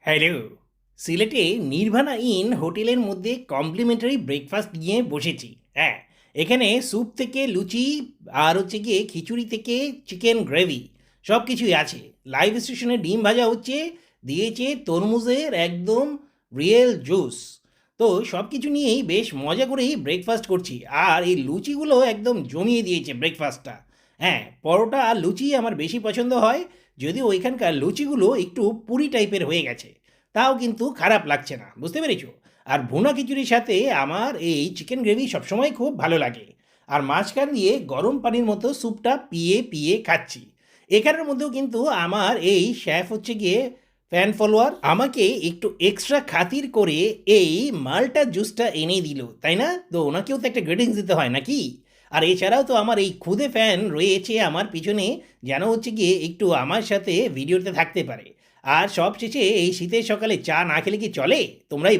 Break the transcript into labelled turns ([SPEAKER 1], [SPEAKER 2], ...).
[SPEAKER 1] Hello. সিলেটে নির্ভানা in হোটেলের মধ্যে কমপ্লিমেন্টারি ব্রেকফাস্ট নিয়ে বসেছি। হ্যাঁ, এখানে স্যুপ থেকে লুচি আর হচ্ছে গিয়ে খিচুড়ি থেকে চিকেন গ্রেভি সব কিছুই আছে। লাইভ স্টেশনে ডিম ভাজা হচ্ছে, দিয়েছে তরমুজের একদম রিয়েল জুস। তো সব কিছু নিয়েই বেশ মজা করেই ব্রেকফাস্ট করছি। আর এই লুচিগুলো একদম জমিয়ে দিয়েছে ব্রেকফাস্টটা। হ্যাঁ, পরোটা আর লুচি আমার বেশি পছন্দ হয়, যদিও ওইখানকার লুচিগুলো একটু পুরি টাইপের হয়ে গেছে। তাও কিন্তু খারাপ লাগছে না, বুঝতে পেরেছো? আর ভুনা খিচুড়ির সাথে আমার এই চিকেন গ্রেভি সবসময় খুব ভালো লাগে। আর মাঝখান দিয়ে গরম পানির মতো স্যুপটা পিয়ে পিয়ে খাচ্ছি। এখানের মধ্যেও কিন্তু আমার এই শেফ হচ্ছে গিয়ে ফ্যান ফলোয়ার আমাকে একটু এক্সট্রা খাতির করে এই মালটা জুসটা এনে দিল, তাই না? তো ওনাকেও তো একটা গ্রেটিংস দিতে হয় নাকি? আর এছাড়াও তো আমার এই খুদে ফ্যান রয়েছে আমার পিছনে, যেন হচ্ছে গিয়ে একটু আমার সাথে ভিডিওতে থাকতে পারে। আর সবশেষে এই শীতের সকালে চা না খেলে কি চলে? তোমরাই বলো।